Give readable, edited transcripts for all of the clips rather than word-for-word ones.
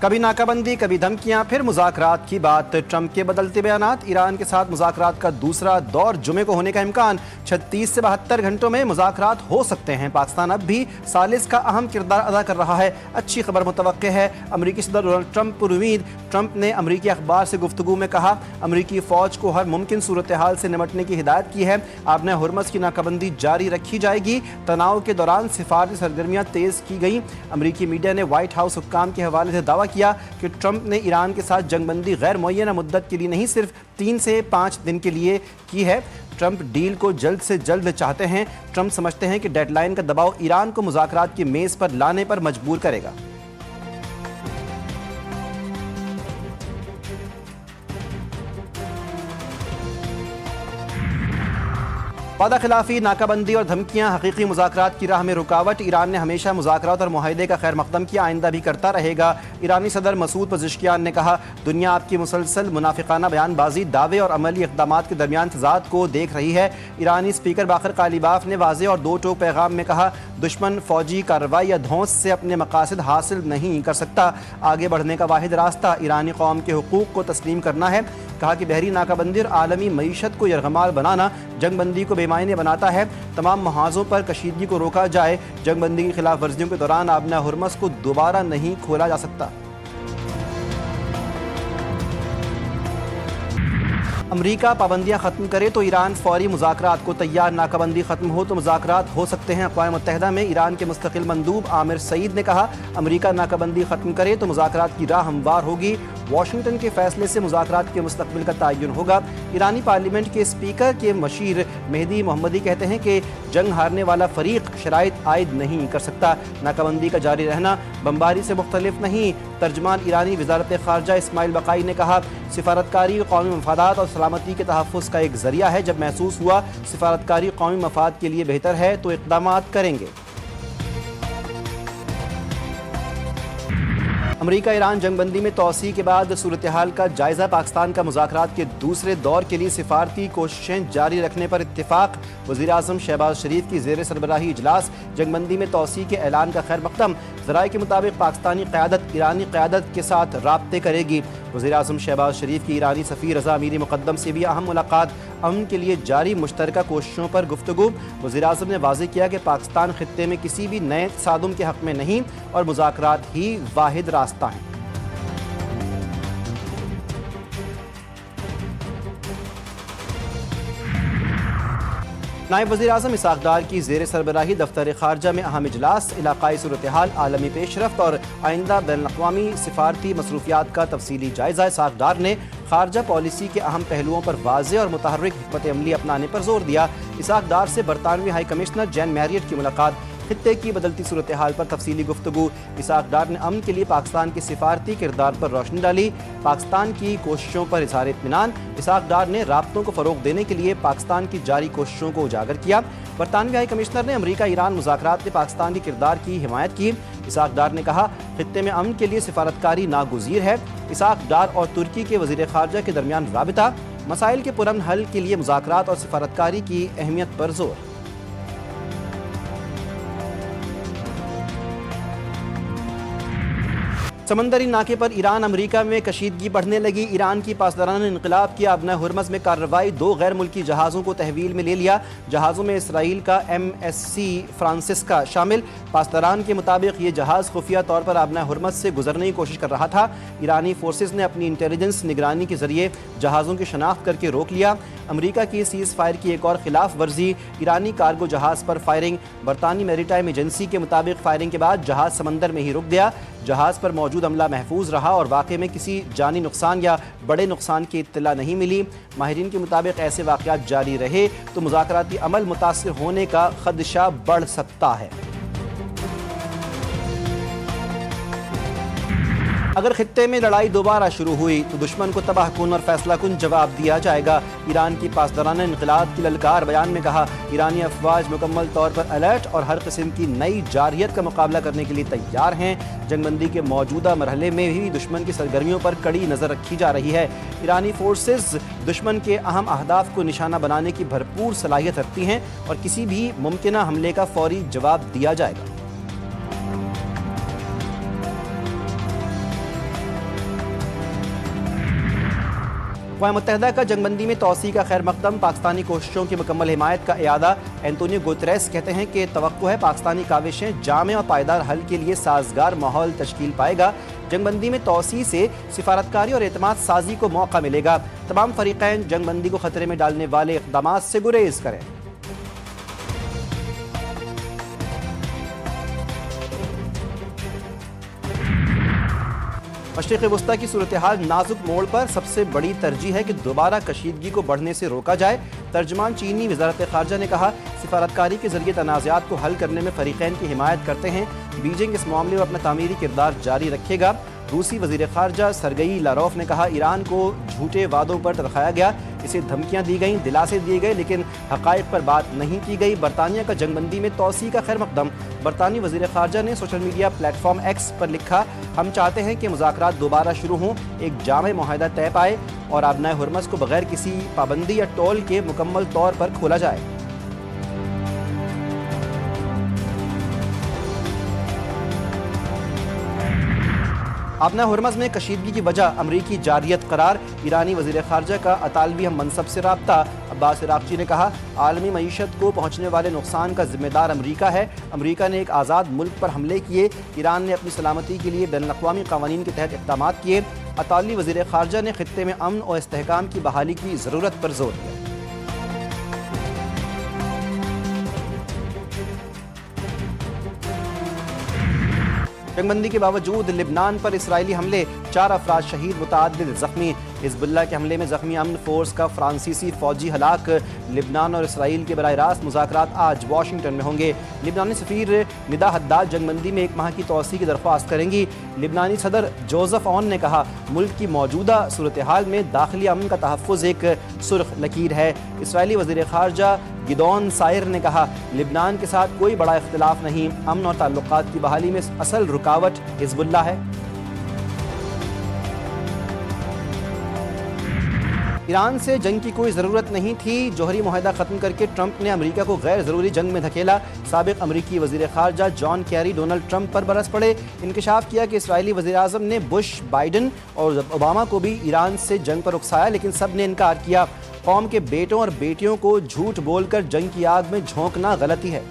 کبھی ناکابندی کبھی دھمکیاں پھر مذاکرات کی بات۔ ٹرمپ کے بدلتے بیانات، ایران کے ساتھ مذاکرات کا دوسرا دور جمعے کو ہونے کا امکان۔ 36 سے 72 گھنٹوں میں مذاکرات ہو سکتے ہیں۔ پاکستان اب بھی ثالث کا اہم کردار ادا کر رہا ہے۔ اچھی خبر متوقع ہے۔ امریکی صدر ڈونلڈ ٹرمپ پر امید۔ ٹرمپ نے امریکی اخبار سے گفتگو میں کہا امریکی فوج کو ہر ممکن صورتحال سے نمٹنے کی ہدایت کی ہے۔ آبنہ ہرمز کی ناکابندی جاری رکھی جائے گی۔ تناؤ کے دوران سفارتی سرگرمیاں تیز کی گئیں۔ امریکی میڈیا نے وائٹ ہاؤس حکام کے حوالے سے دعویٰ کیا کہ ٹرمپ نے ایران کے ساتھ جنگ بندی غیر معینہ مدت کے لیے نہیں، صرف 3 سے 5 دن کے لیے کی ہے۔ ٹرمپ ڈیل کو جلد سے جلد چاہتے ہیں۔ ٹرمپ سمجھتے ہیں کہ ڈیڈ لائن کا دباؤ ایران کو مذاکرات کی میز پر لانے پر مجبور کرے گا۔ وعدہ خلافی، ناکہ بندی اور دھمکیاں حقیقی مذاکرات کی راہ میں رکاوٹ۔ ایران نے ہمیشہ مذاکرات اور معاہدے کا خیر مقدم کیا، آئندہ بھی کرتا رہے گا۔ ایرانی صدر مسعود پزشکیان نے کہا دنیا آپ کی مسلسل منافقانہ بیان بازی، دعوے اور عملی اقدامات کے درمیان تضاد کو دیکھ رہی ہے۔ ایرانی اسپیکر باقر قالیباف نے واضح اور دو ٹوک پیغام میں کہا دشمن فوجی کارروائی یا دھونس سے اپنے مقاصد حاصل نہیں کر سکتا۔ آگے بڑھنے کا واحد راستہ ایرانی قوم کے حقوق کو تسلیم کرنا ہے۔ کہا کہ بحری ناکہ بندی اور عالمی معیشت کو یرغمال بنانا جنگ بندی کو بے معنی بناتا ہے۔ تمام محاذوں پر کشیدگی کو روکا جائے۔ جنگ بندی کی خلاف ورزیوں کے دوران آبنہ ہرمز کو دوبارہ نہیں کھولا جا سکتا۔ امریکہ پابندیاں ختم کرے تو ایران فوری مذاکرات کو تیار، ناکہ بندی ختم ہو تو مذاکرات ہو سکتے ہیں۔ اقوام متحدہ میں ایران کے مستقل مندوب عامر سعید نے کہا امریکہ ناکہ بندی ختم کرے تو مذاکرات کی راہ ہموار ہوگی۔ واشنگٹن کے فیصلے سے مذاکرات کے مستقبل کا تعین ہوگا۔ ایرانی پارلیمنٹ کے اسپیکر کے مشیر مہدی محمدی کہتے ہیں کہ جنگ ہارنے والا فریق شرائط عائد نہیں کر سکتا۔ ناکہ بندی کا جاری رہنا بمباری سے مختلف نہیں۔ ترجمان ایرانی وزارت خارجہ اسماعیل بقائی نے کہا سفارتکاری قومی مفادات اور سلامتی کے تحفظ کا ایک ذریعہ ہے۔ جب محسوس ہوا سفارتکاری قومی مفاد کے لیے بہتر ہے تو اقدامات کریں گے۔ امریکہ ایران جنگ بندی میں توسیع کے بعد صورتحال کا جائزہ، پاکستان کا مذاکرات کے دوسرے دور کے لیے سفارتی کوششیں جاری رکھنے پر اتفاق۔ وزیر اعظم شہباز شریف کی زیر سربراہی اجلاس، جنگ بندی میں توسیع کے اعلان کا خیر مقدم۔ ذرائع کے مطابق پاکستانی قیادت ایرانی قیادت کے ساتھ رابطے کرے گی۔ وزیر اعظم شہباز شریف کی ایرانی سفیر رضا امیر مقدم سے بھی اہم ملاقات، امن کے لیے جاری مشترکہ کوششوں پر گفتگو۔ وزیر اعظم نے واضح کیا کہ پاکستان خطے میں کسی بھی نئے تصادم کے حق میں نہیں اور مذاکرات ہی واحد راستہ ہیں۔ نائب وزیر اعظم اسحاق ڈار کی زیر سربراہی دفتر خارجہ میں اہم اجلاس، علاقائی صورتحال، عالمی پیش رفت اور آئندہ بین الاقوامی سفارتی مصروفیات کا تفصیلی جائزہ۔ اسحاق ڈار نے خارجہ پالیسی کے اہم پہلوؤں پر واضح اور متحرک حکمت عملی اپنانے پر زور دیا۔ اسحاق ڈار سے برطانوی ہائی کمشنر جین میریٹ کی ملاقات، خطے کی بدلتی صورتحال پر تفصیلی گفتگو۔ اسحاق ڈار نے امن کے لیے پاکستان کے سفارتی کردار پر روشنی ڈالی، پاکستان کی کوششوں پر اظہار اطمینان۔ اسحاق ڈار نے رابطوں کو فروغ دینے کے لیے پاکستان کی جاری کوششوں کو اجاگر کیا۔ برطانوی ہائی کمشنر نے امریکہ ایران مذاکرات میں پاکستان کے کردار کی حمایت کی۔ اسحاق ڈار نے کہا خطے میں امن کے لیے سفارتکاری ناگزیر ہے۔ اسحاق ڈار اور ترکی کے وزیر خارجہ کے درمیان رابطہ، مسائل کے پرامن حل کے لیے مذاکرات اور سفارتکاری کی اہمیت پر زور۔ سمندری ناکے پر ایران امریکہ میں کشیدگی بڑھنے لگی۔ ایران کی پاسدارانہ انقلاب کی آبنہ ہرمز میں کارروائی، 2 غیر ملکی جہازوں کو تحویل میں لے لیا۔ جہازوں میں اسرائیل کا MSC فرانسسکا شامل۔ پاسداران کے مطابق یہ جہاز خفیہ طور پر آبنہ ہرمز سے گزرنے کی کوشش کر رہا تھا۔ ایرانی فورسز نے اپنی انٹیلیجنس نگرانی کے ذریعے جہازوں کی شناخت کر کے روک لیا۔ امریکہ کی سیز فائر کی ایک اور خلاف ورزی، ایرانی کارگو جہاز پر فائرنگ۔ برطانوی میریٹائم ایجنسی کے مطابق فائرنگ کے بعد جہاز سمندر میں ہی رک گیا۔ جہاز پر موجود عملہ محفوظ رہا اور واقعے میں کسی جانی نقصان یا بڑے نقصان کی اطلاع نہیں ملی۔ ماہرین کے مطابق ایسے واقعات جاری رہے تو مذاکراتی عمل متاثر ہونے کا خدشہ بڑھ سکتا ہے۔ اگر خطے میں لڑائی دوبارہ شروع ہوئی تو دشمن کو تباہ کن اور فیصلہ کن جواب دیا جائے گا۔ ایران کی پاسدارانہ انقلاب کی للکار، بیان میں کہا ایرانی افواج مکمل طور پر الرٹ اور ہر قسم کی نئی جارحیت کا مقابلہ کرنے کے لیے تیار ہیں۔ جنگ بندی کے موجودہ مرحلے میں بھی دشمن کی سرگرمیوں پر کڑی نظر رکھی جا رہی ہے۔ ایرانی فورسز دشمن کے اہم اہداف کو نشانہ بنانے کی بھرپور صلاحیت رکھتی ہیں اور کسی بھی ممکنہ حملے کا فوری جواب دیا جائے گا۔ اقوام متحدہ کا جنگ بندی میں توسیع کا خیر مقدم، پاکستانی کوششوں کی مکمل حمایت کا اعادہ۔ اینٹونیو گوتریس کہتے ہیں کہ توقع ہے پاکستانی کاوشیں جامع اور پائیدار حل کے لیے سازگار ماحول تشکیل پائے گا۔ جنگ بندی میں توسیع سے سفارتکاری اور اعتماد سازی کو موقع ملے گا۔ تمام فریقین جنگ بندی کو خطرے میں ڈالنے والے اقدامات سے گریز کریں۔ مشرق وسطی کی صورتحال نازک موڑ پر، سب سے بڑی ترجیح ہے کہ دوبارہ کشیدگی کو بڑھنے سے روکا جائے۔ ترجمان چینی وزارت خارجہ نے کہا، سفارتکاری کے ذریعے تنازعات کو حل کرنے میں فریقین کی حمایت کرتے ہیں۔ بیجنگ اس معاملے میں اپنا تعمیری کردار جاری رکھے گا۔ روسی وزیر خارجہ سرگئی لاروف نے کہا، ایران کو جھوٹے وعدوں پر ترخایا گیا، اسے دھمکیاں دی گئیں، دلاسے دیے گئے، لیکن حقائق پر بات نہیں کی گئی۔ برطانیہ کا جنگ بندی میں توسیع کا خیر مقدم۔ برطانوی وزیر خارجہ نے social media platform X پر لکھا، ہم چاہتے ہیں کہ مذاکرات دوبارہ شروع ہوں، ایک جامع معاہدہ طے پائے اور آبنائے ہرمز کو بغیر کسی پابندی یا ٹول کے مکمل طور پر کھولا جائے۔ آبنائے ہرمز میں کشیدگی کی وجہ امریکی جارحیت قرار، ایرانی وزیر خارجہ کا اطالوی ہم منصب سے رابطہ۔ عباس عراقچی نے کہا، عالمی معیشت کو پہنچنے والے نقصان کا ذمہ دار امریکہ ہے۔ امریکہ نے ایک آزاد ملک پر حملے کیے، ایران نے اپنی سلامتی کے لیے بین الاقوامی قوانین کے تحت اقدامات کیے۔ اطالوی وزیر خارجہ نے خطے میں امن اور استحکام کی بحالی کی ضرورت پر زور دیا۔ جنگ بندی کے باوجود لبنان پر اسرائیلی حملے، 4 افراد شہید، متعدد زخمی۔ حزب اللہ کے حملے میں زخمی امن فورس کا فرانسیسی فوجی ہلاک۔ لبنان اور اسرائیل کے براہ راست مذاکرات آج واشنگٹن میں ہوں گے۔ لبنانی سفیر ندا حداد جنگ بندی میں 1 ماہ کی توسیع کی درخواست کریں گی۔ لبنانی صدر جوزف اون نے کہا، ملک کی موجودہ صورتحال میں داخلی امن کا تحفظ ایک سرخ لکیر ہے۔ اسرائیلی وزیر خارجہ گیدون سائر نے کہا، لبنان کے ساتھ کوئی بڑا اختلاف نہیں، امن اور تعلقات کی بحالی میں اصل رکاوٹ حزب اللہ ہے۔ ایران سے جنگ کی کوئی ضرورت نہیں تھی، جوہری معاہدہ ختم کر کے ٹرمپ نے امریکہ کو غیر ضروری جنگ میں دھکیلا۔ سابق امریکی وزیر خارجہ جان کیری ڈونلڈ ٹرمپ پر برس پڑے، انکشاف کیا کہ اسرائیلی وزیر اعظم نے بش، بائیڈن اور اوباما کو بھی ایران سے جنگ پر اکسایا، لیکن سب نے انکار کیا۔ قوم کے بیٹوں اور بیٹیوں کو جھوٹ بول کر جنگ کی آگ میں جھونکنا غلطی ہے۔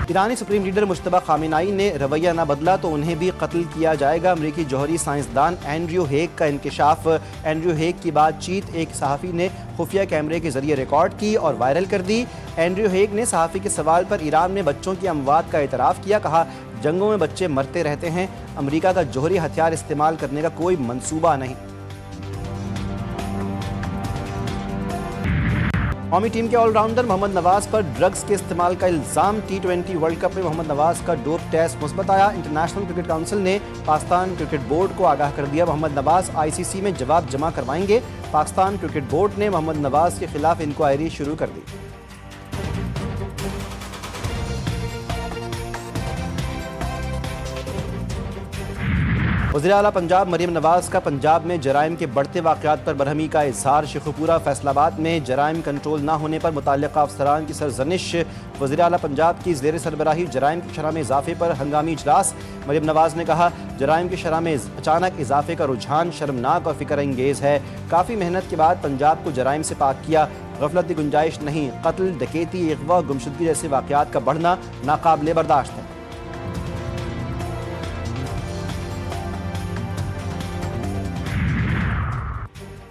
ایرانی سپریم لیڈر مجتبی خامنہئی نے رویہ نہ بدلا تو انہیں بھی قتل کیا جائے گا۔ امریکی جوہری سائنسدان اینڈریو ہیگ کا انکشاف۔ اینڈریو ہیگ کی بات چیت ایک صحافی نے خفیہ کیمرے کے ذریعے ریکارڈ کی اور وائرل کر دی۔ اینڈریو ہیگ نے صحافی کے سوال پر ایران میں بچوں کی اموات کا اعتراف کیا، کہا، جنگوں میں بچے مرتے رہتے ہیں، امریکہ کا جوہری ہتھیار استعمال کرنے کا کوئی منصوبہ نہیں۔ قومی ٹیم کے آل راؤنڈر محمد نواز پر ڈرگز کے استعمال کا الزام۔ T20 ورلڈ کپ میں محمد نواز کا ڈوپ ٹیسٹ مثبت آیا۔ انٹرنیشنل کرکٹ کونسل نے پاکستان کرکٹ بورڈ کو آگاہ کر دیا، محمد نواز ICC میں جواب جمع کروائیں گے۔ پاکستان کرکٹ بورڈ نے محمد نواز کے خلاف انکوائری شروع کر دی۔ وزیر اعلیٰ پنجاب مریم نواز کا پنجاب میں جرائم کے بڑھتے واقعات پر برہمی کا اظہار۔ شیخ پورہ فیصل آباد میں جرائم کنٹرول نہ ہونے پر متعلقہ افسران کی سرزنش۔ وزیر اعلیٰ پنجاب کی زیر سربراہی جرائم کی شرح میں اضافے پر ہنگامی اجلاس۔ مریم نواز نے کہا، جرائم کی شرح میں اچانک اضافے کا رجحان شرمناک اور فکر انگیز ہے۔ کافی محنت کے بعد پنجاب کو جرائم سے پاک کیا، غفلت کی گنجائش نہیں۔ قتل، ڈکیتی، اغوا، گمشدگی جیسے واقعات کا بڑھنا ناقابل برداشت ہے۔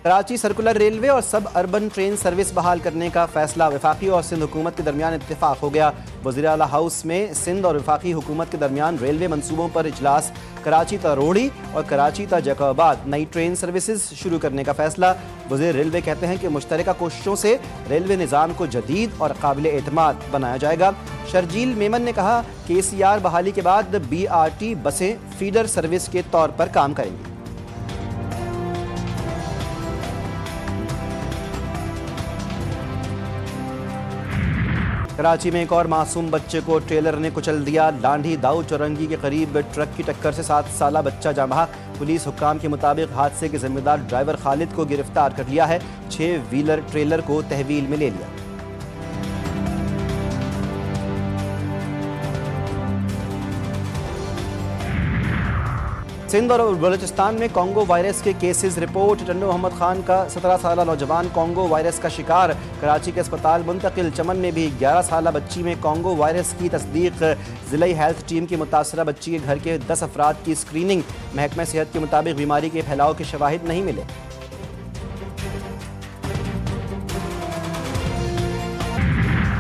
کراچی سرکولر ریلوے اور سب اربن ٹرین سروس بحال کرنے کا فیصلہ۔ وفاقی اور سندھ حکومت کے درمیان اتفاق ہو گیا۔ وزیر اعلیٰ ہاؤس میں سندھ اور وفاقی حکومت کے درمیان ریلوے منصوبوں پر اجلاس۔ کراچی تا روڑی اور کراچی تا جیکب آباد نئی ٹرین سروسز شروع کرنے کا فیصلہ۔ وزیر ریلوے کہتے ہیں کہ مشترکہ کوششوں سے ریلوے نظام کو جدید اور قابل اعتماد بنایا جائے گا۔ شرجیل میمن نے کہا کہ KCR بحالی کے بعد BRT بسیں فیڈر سروس کے طور پر کام کریں گی۔ کراچی میں ایک اور معصوم بچے کو ٹریلر نے کچل دیا۔ لانڈھی داؤ چورنگی کے قریب ٹرک کی ٹکر سے 7 سالہ بچہ جاں بحق۔ پولیس حکام کے مطابق حادثے کے ذمہ دار ڈرائیور خالد کو گرفتار کر لیا ہے۔ 6 ویلر ٹریلر کو تحویل میں لے لیا۔ سندھ اور بلوچستان میں کانگو وائرس کے کیسز رپورٹ۔ ٹنڈو محمد خان کا 17 سالہ نوجوان کانگو وائرس کا شکار، کراچی کے اسپتال منتقل۔ چمن میں بھی 11 سالہ بچی میں کانگو وائرس کی تصدیق۔ ضلعی ہیلتھ ٹیم کی متاثرہ بچی کے گھر کے 10 افراد کی اسکریننگ۔ محکمہ صحت کے مطابق بیماری کے پھیلاؤ کے شواہد نہیں ملے۔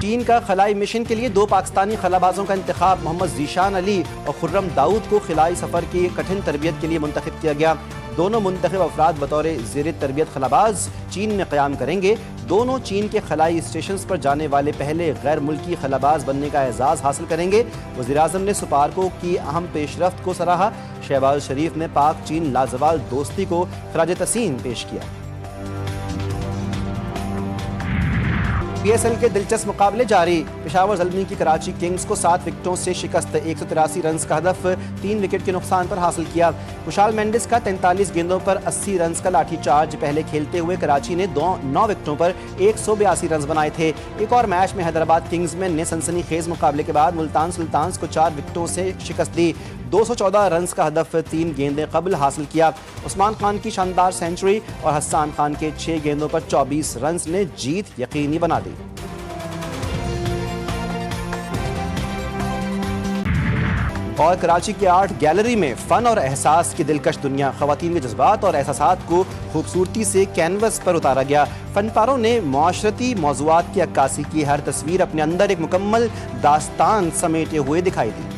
چین کا خلائی مشن کے لیے 2 پاکستانی خلابازوں کا انتخاب۔ محمد ذیشان علی اور خرم داؤد کو خلائی سفر کی کٹھن تربیت کے لیے منتخب کیا گیا۔ دونوں منتخب افراد بطور زیر تربیت خلاباز چین میں قیام کریں گے۔ دونوں چین کے خلائی اسٹیشنز پر جانے والے پہلے غیر ملکی خلاباز بننے کا اعزاز حاصل کریں گے۔ وزیراعظم نے سپارکو کی اہم پیش رفت کو سراہا۔ شہباز شریف نے پاک چین لازوال دوستی کو خراج تحسین پیش کیا۔ پی ایس ایل کے دلچسپ مقابلے جاری۔ پشاور زلمی کی کراچی کنگز کو 7 وکٹوں سے شکست، 183 رنز کا ہدف 3 وکٹ کے نقصان پر حاصل کیا۔ کشال مینڈس کا 43 گیندوں پر 80 رنز کا لاٹھی چارج۔ پہلے کھیلتے ہوئے کراچی نے 9 وکٹوں پر 182 رنز بنائے تھے۔ ایک اور میچ میں حیدرآباد کنگز مین نے سنسنی خیز مقابلے کے بعد ملتان سلطانز کو 4 وکٹوں سے شکست دی۔ 214 رنز کا ہدف 3 گیندیں قبل حاصل کیا۔ عثمان خان کی شاندار سینچری اور حسان خان کے 6 گیندوں پر 24 رنز نے جیت یقینی بنا دی۔ اور کراچی کے آرٹ گیلری میں فن اور احساس کی دلکش دنیا، خواتین کے جذبات اور احساسات کو خوبصورتی سے کینوس پر اتارا گیا۔ فنکاروں نے معاشرتی موضوعات کی عکاسی کی، ہر تصویر اپنے اندر ایک مکمل داستان سمیٹے ہوئے دکھائی دی۔